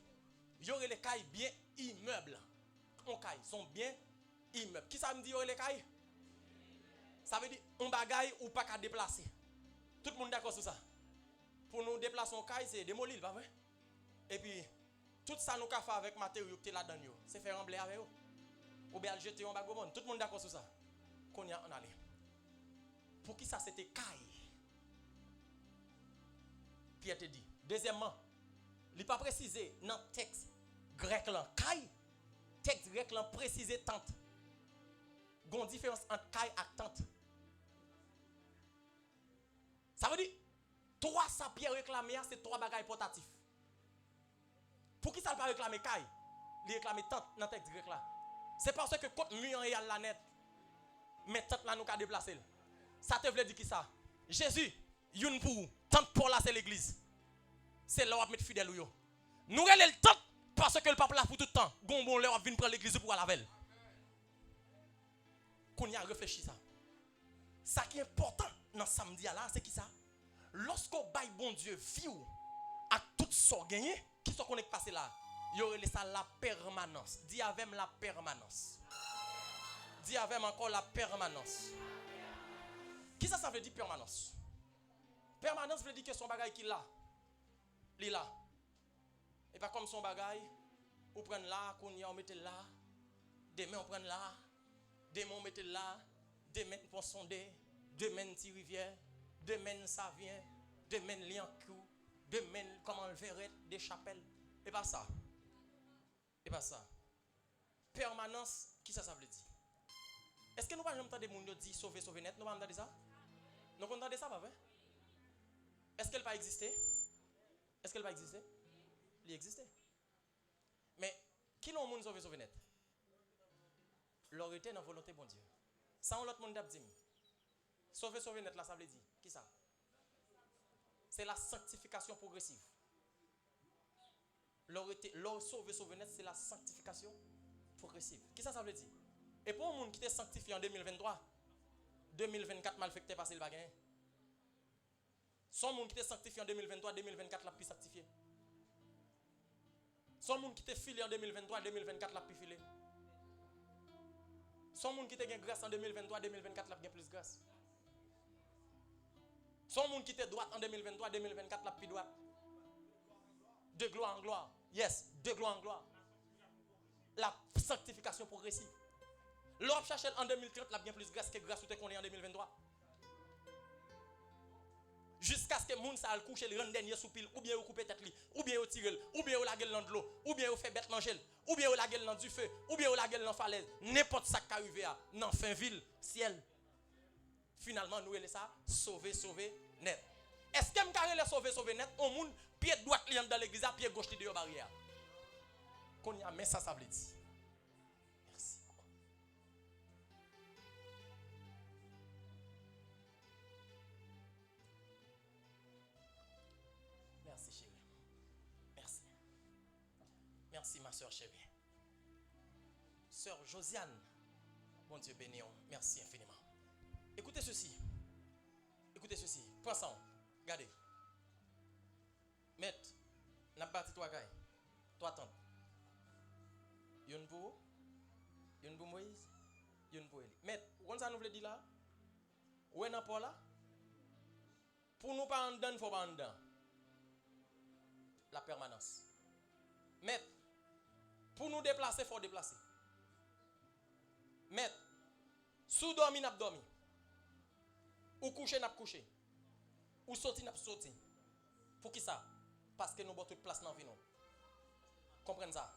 Speaker 2: Il y aurait les cailles bien immeubles. On caille sont bien immeubles. Qui ça me dit y aurait les cailles? Ça veut dire on bagaille ou pas qu'à déplacer. Tout le monde d'accord sur ça. Pour nous déplacer en caille, c'est démolir, pas vrai? Et puis tout ça nous fait avec matériaux qui est là-dedans, c'est faire rembler avec eux. Ou bien jeter en bagot. Tout le monde d'accord sur ça. Qu'on y a en allé. Pour qui ça c'était caille? Pierre te dit. Deuxièmement, il n'est pas précisé dans le texte grec là, caille. Texte grec là précisé tente. Il y a une différence entre caille et tente. Ça veut dire, trois ça Pierre réclamé, c'est trois bagages portatifs. Pour qui ça ne pas réclamer caille? Il réclame tente dans le texte grec là. C'est parce que quand mur est la net, mais tente là nous ka déplacer. Ça te veut dire qui ça? Jésus, une pour vous, tente pour là c'est l'église. C'est là où on mettre fidèle ou yo. Nous relève le temps parce que le peuple là pour tout le temps. Gombon là on vient prendre l'église pour la veille. Qu'on y a réfléchi ça. Ça qui est important dans samedi là, c'est qui ça? Lorsqu'on baille bon Dieu vieux à tout ce gagné, qui sont connectés passer là, il y aurait ça la permanence. Dis avec la permanence. Dis avec encore la permanence. Qui ça veut dire permanence? Permanence veut dire que son bagage qui là. Il est là. Et pas comme son bagage, on prend là, on met là, demain on prend là, demain on met là, demain on sonder, demain ti rivière, demain ça vient, demain liancou, demain comment le verret des chapelles. Et pas ça. Et pas ça. Permanence, qui ça veut dire? Est-ce que nous pas entendre des gens dire sauver net, nous pas entendre ça? Nous pas entendre ça pas vrai? Est-ce qu'elle va exister? Est-ce qu'elle va exister? Il existe. Mais qui l'ont monde sauver net? L'aurait été dans la volonté bon Dieu. Sans l'autre monde dit. Sauver net là ça veut dire qui ça? C'est la sanctification progressive. Sauver net c'est la sanctification progressive. Qui ça veut dire? Et pour un monde qui est sanctifié en 2023, 2024 mal fait que passé le bagage. Son monde qui est sanctifié en 2023, 2024 l'a plus sanctifié. Son monde qui est filé en 2023, 2024 l'a plus filé. Son monde qui te gagne grâce en 2023, 2024, là, gagne plus grâce. Son monde qui te droite en 2023, 2024, là, plus droite. De gloire en gloire. Yes, de gloire en gloire. La sanctification progressive. L'homme cherche en 2030, là, bien plus grâce que grâce qu'on est en 2023. Jusqu'à ce que moun sa al couche le rend dernier soupil, ou bien ou couper tête li, ou bien ou tire, ou bien ou la gueule dans de l'eau, ou bien ou fait bête manger, ou bien ou la gueule dans du feu, ou bien ou la gueule dans falaise, n'importe ça qui arrive à dans fin ville, ciel. Finalement nous elle ça sauver net. Est-ce que me carré le sauver net, on moun pied droite li dans l'église, pied gauche li de barrière. Qu'on y a mais ça veut dire. Merci. Merci chérie. Merci. Merci ma soeur chérie. Sœur Josiane. Bon Dieu béni. Merci infiniment. Écoutez ceci. Écoutez ceci. Prends ça. Regardez. Maître, n'a pas toi gagne. Toi attends. Yon pour Moïse, yon pour Eli. Maître, on ça nous veut dire là? Où est n'a pas là? Pour nous pas en dedans, faut pas en dedans. La permanence. Maître, pour nous déplacer, faut déplacer. Maître, sous dormi n'a dormi. Ou coucher n'a couché. Ou sorti n'a sorti. Pour qui ça? Parce que nous avons toute place dans la vie. Comprenez ça?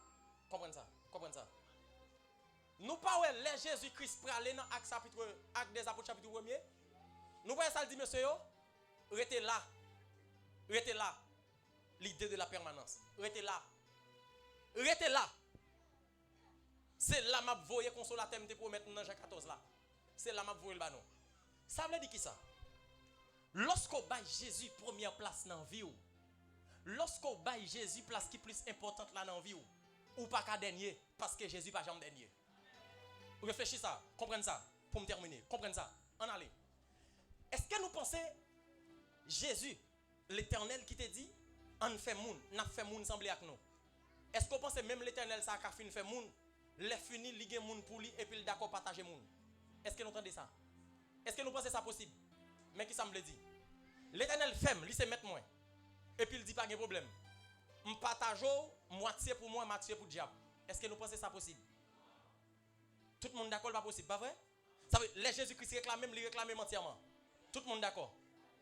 Speaker 2: Comprenez ça? Comprenez ça? Nous pas ouais les Jésus-Christ pour aller dans Actes des Apôtres chapitre 1er. Nous voyons ça dit monsieur yo, restez là. Restez là. L'idée de la permanence. Restez là. Restez là. C'est là m'a voyé consolateur me promettre dans Jean 14 là. C'est là m'a voyé le banon. Ça veut dire qui ça? Lorsqu'on baille Jésus première place dans la vie, lorsqu'on baille Jésus place qui plus importante là dans la vie, ou pas qu'à dernier, parce que Jésus pas jamais dernier. Réfléchissez ça, comprenez ça, pour me terminer, comprenez ça, en allez. Est-ce que nous pensons, Jésus, l'Éternel qui te dit, on fait moun, n'a fait moun sembler avec nous. Est-ce qu'on pense même l'Éternel ça a fini fait moun, les fini ligue moun pour lui et puis d'accord partager moun. Est-ce que nous entendez ça? Est-ce que nous pensons ça possible? Mais qui ça me le dit? L'Éternel fait, lui c'est mettre moi. Et puis il dit pas de problème. On partage moitié pour moi, moitié pour le diable. Est-ce que nous pensons ça possible? Tout le monde d'accord, pas possible, pas vrai? Ça veut les Jésus-Christ réclament même, il réclame entièrement. Tout le monde d'accord?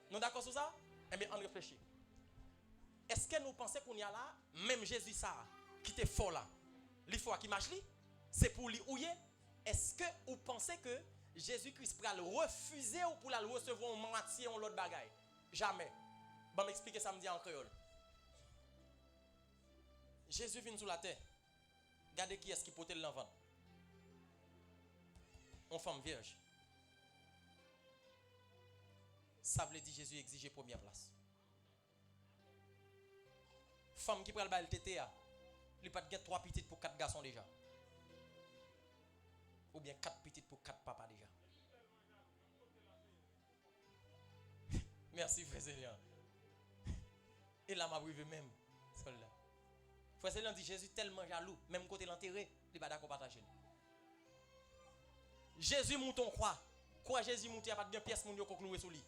Speaker 2: Nous d'accord sur ça? Eh bien, on réfléchit. Est-ce que nous pensons qu'on y a là, même Jésus ça, qui était fort là, il faut qui marche, c'est pour lui ouiller? Est-ce que vous pensez que Jésus-Christ pourra le refuser ou pour le recevoir en moitié ou l'autre bagaille? Jamais. Bon, m'expliquer ça me dit en créole. Jésus vient sur la terre. Regardez qui est-ce qui portait l'enfant. Une femme vierge. Ça veut dire Jésus exigeait première place. Femme qui prend le bal TTA, il pas de 3 petites pour 4 garçons déjà. Ou bien 4 petites pour 4 papas déjà. Merci frère Zélian. Et là m'a privé même. Frère Zélian dit Jésus tellement jaloux, même côté l'enterré, il pas d'accord partager. Jésus monte en croix. Quoi Jésus monte, il n'y a pas de pièce moun yo ko cloué sous lui.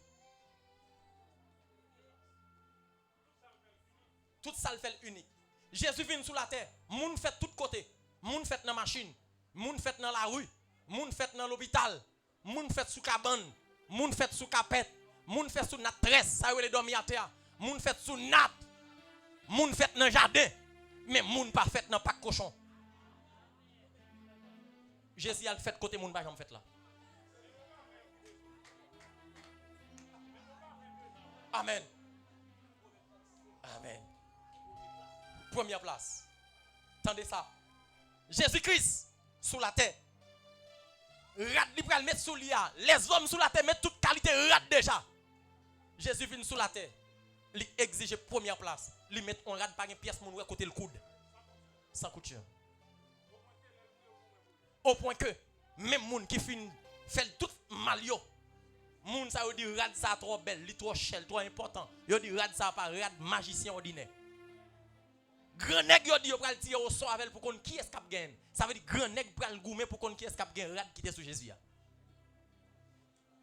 Speaker 2: Tout ça le fait unique. Jésus vient sur la terre. Moun fait tout côté. Moun fait dans la machine. Moun fait dans la rue. Moun fait dans l'hôpital. Moun fait sous cabane. Moun fait sous capette. Moun fait sous notre tresse. Ça y est, les dormi à terre. Moun fait sous natte. Moun fait dans le jardin. Mais moun pas fait dans pack cochon. Jésus a le fait côté moun pas jamais fait là. Amen. Amen. Première place. Tendez ça. Jésus-Christ sous la terre. Rat li pral mettre sous lia. Les hommes sous la terre mettent toute qualité rat déjà. Jésus vient sous la terre. Il exige première place. Il met on rat pas une pièce mon côté le coude. Sans couture. Au point que même moun qui fait tout mal yo. Moun ça dit rad ça trop belle, li trop cher, trop important. Yo dit rad ça pas rad magicien ordinaire. Grand nèg yo dit yo pral tirer au sort avec pour qu'on qui est cap gagne. Ça veut dire grand nèg pral goumer pour qu'on qui est cap gagne rad qui était sous Jésus.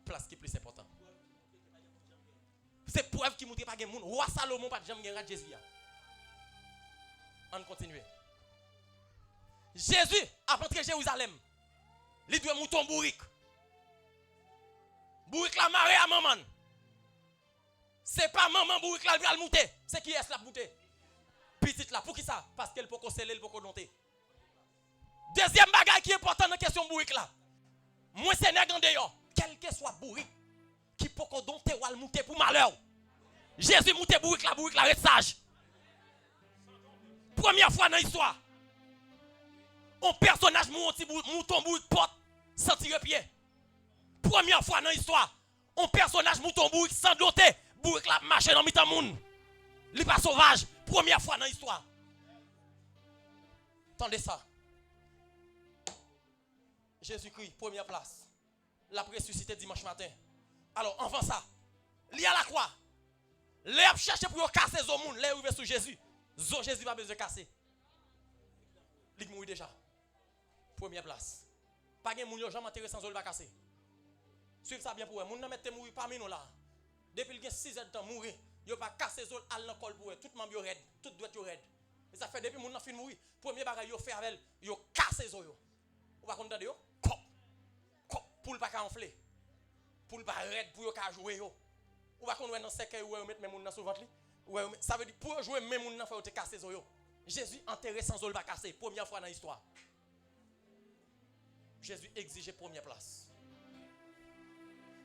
Speaker 2: Place qui plus important. C'est preuve qui montre pas gagne monde. Roi Salomon pas jamais gagne rad Jésus. On continue. Jésus a rentré Jérusalem. Il doit mouton bourrique. Bourrique la marée à maman. C'est pas maman bourrique la va monter. C'est qui est la monter? Petite là, pour qui ça? Parce qu'elle peut sceller, elle peut monter. Deuxième bagage qui est important dans la question bourrique là. Moi c'est nèg en dehors, quel que soit bourrique qui peut dompter ou al monter pour malheur. Jésus monter bourrique là reste sage. Première fois dans l'histoire. Un personnage mouton bourrique porte sans tirer pied. Première fois dans l'histoire. Un personnage mouton bourrique sans doter, bourrique là marcher dans mi-temps monde. Il pas sauvage. Première fois dans l'histoire. Attendez ça. Jésus-Christ, première place. La ressuscité dimanche matin. Alors, avant ça, il y a la croix. Les a cherché pour casser les monde, les arrivé sur Jésus. Jésus pas besoin de casser. Il mourit déjà. Première place. Pas de moun yo jamais enterré sans va casser. Suivez ça bien pour vous. Moun nan mette mourir parmi nous là. Depuis il y a 6 ans de temps mourir. Yo pas casser zol al dans col pour eux. Tout monde yo red, tout doit yo red. Et ça fait depuis moun nan fin mourir. Premier bagage yo fait avec yo casser zol yo. Ou pas entendre yo? Cop pour pas enfler. Pour pas red pour yo ka jouer yo. Ou pas connait dans cercueil ou mettre même moun nan sur ventre li. Ça veut dire pour jouer même moun nan faut te casser zol yo. Jésus enterré sans zol va casser première fois dans l'histoire. Jésus exigeait première place.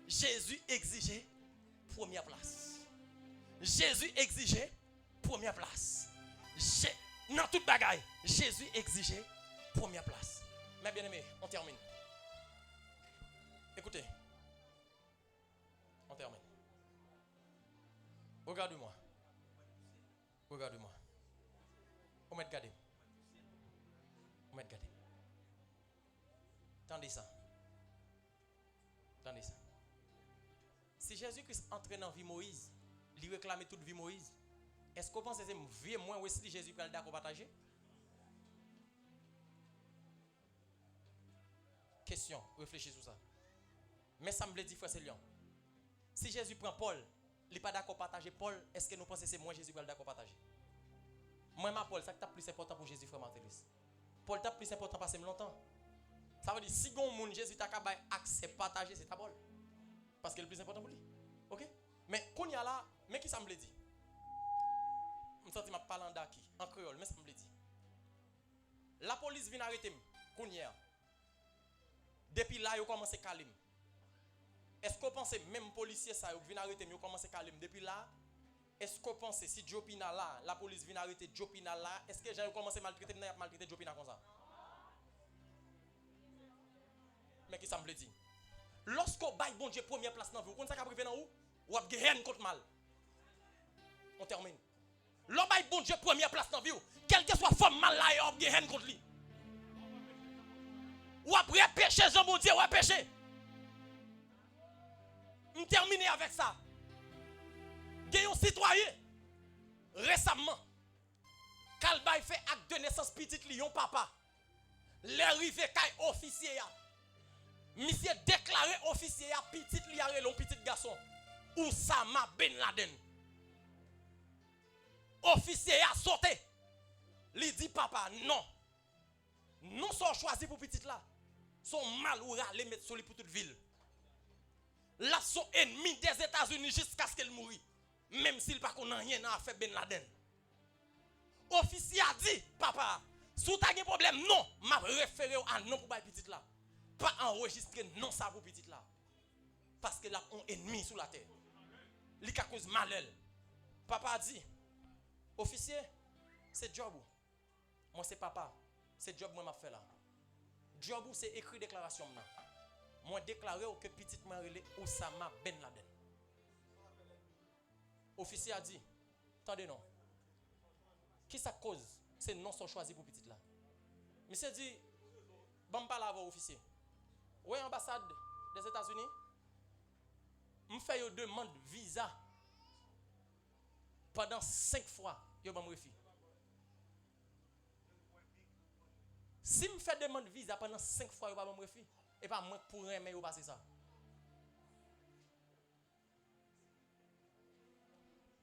Speaker 2: Jésus exigeait première place. Jésus exigeait première place. Dans toute bagaille, Jésus exigeait première place. Mes bien-aimés, on termine. Écoutez. On termine. Regarde-moi. Regarde-moi. On m'a regardé. On m'a regardé. Tendez ça. Tendez ça. Si Jésus-Christ entre dans la vie Moïse, il réclame toute vie Moïse, est-ce que vous pensez que c'est vie moins aussi Jésus peut le d'accord partager? Question, réfléchissez sur ça. Mais ça me veut dire, frère Célian, si Jésus prend Paul, il n'est pas d'accord partager Paul, est-ce que nous pensons que c'est moins Jésus peut le d'accord partager? Moi, ma Paul, ça qui est plus important pour Jésus, frère Martelis. Paul est plus important parce que longtemps. Ça veut dire, si mon Jésus t'a accès partager, c'est ta Paul. Parce que c'est le plus important pour lui. Ok? Mais quand il y a là, mais qui ça me dit? Je me sens que je parle en créole, mais ça me dit. La police vient arrêter quand il y a. Depuis là, ils commencent à calmer. Est-ce que vous pensez, même policier, ça, ils viennent arrêter, ils commencent à calmer. Depuis là, est-ce que vous pensez, si Jopina là, la police vient arrêter Jopina là, est-ce que j'ai commencé à maltraiter Jopina comme ça? Mais qui ça me dit? Lorsqu'on baille bon Dieu première place dans vous, vous savez ça privé dans où? Ou a haine contre mal. On termine. L'on baille bon Dieu première place dans vous, quelle que soit femme mal là, ou a haine contre lui. Ou après péché, Jean bon Dieu, ou a péché. On termine avec ça. Il y a un citoyen récemment, Kalbay fait acte de naissance petit lion papa. L'arrivée kay officier ya. Monsieur déclaré officier à petit liaré long petit garçon Oussama Ben Laden. Officier a sauté. Il dit papa non. Non sont choisi pour petit là. Son mal ou les mettre sur lui pour toute ville. Là son ennemi des États-Unis jusqu'à ce qu'il mourit. Même s'il pas qu'on a rien à faire Ben Laden. Officier a dit papa, si tu as un problème non, m'a référé à non pour petit là. Pas enregistrer non ça pour petit là. Parce que là on ennemi sous la terre. Li ka cause malheur. Papa a dit officier, c'est job. Moi c'est papa, c'est job moi m'a fait là. Job c'est écrit déclaration là. Moi déclaré que petite moi relé Oussama Ben Laden. Officier a dit attendez non. Qui ça cause c'est non sont choisi pour petite là. Monsieur dit bon pas là officier. Oui, ambassade des États-Unis, je fais une demande visa pendant 5 fois. Je vais me refuser. fait demande visa pendant 5 fois, pas me refi. Et pas moi pour aimer ou passer ça.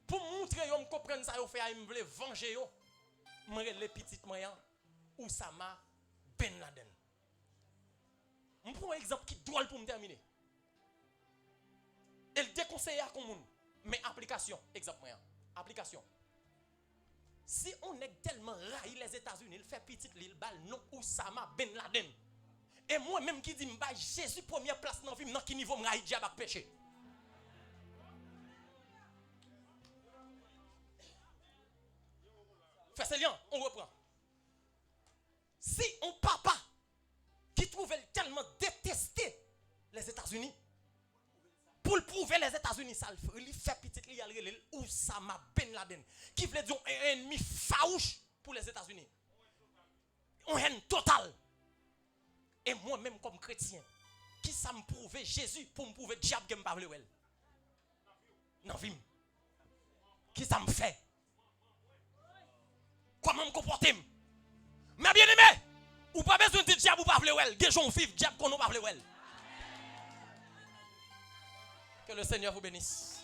Speaker 2: Pour montrer yo me comprendre ça yo fait me veut venger yo. Me les petites moyen Oussama Ben Laden. Je prends un exemple qui est drôle pour me terminer. Elle déconseille à commun, mais application, exemple moyen. Application. Si on est tellement raï les États-Unis, il fait petite l'île balle non Oussama Ben Laden. Et moi même qui dit m'ba Jésus première place dans vie dans qui niveau m'raï diable ak péché. Fais c'est lien, on reprend. Si on papa qui trouvait tellement détesté les États-Unis pour le prouver les États-Unis ça il fait petit li al relé Oussama Ben Laden qui veut dire un ennemi farouche pour les États-Unis. Un haine total. Et moi même comme chrétien qui ça me prouver Jésus pour me prouver diable que me pas vle wel. Non vim. Qui ça me fait? Comment me comporter? Mais bien aimé, ou pas besoin de diable ou pas vle wel, gejon vive diable qu'on pas vle wel. Que le Seigneur vous bénisse.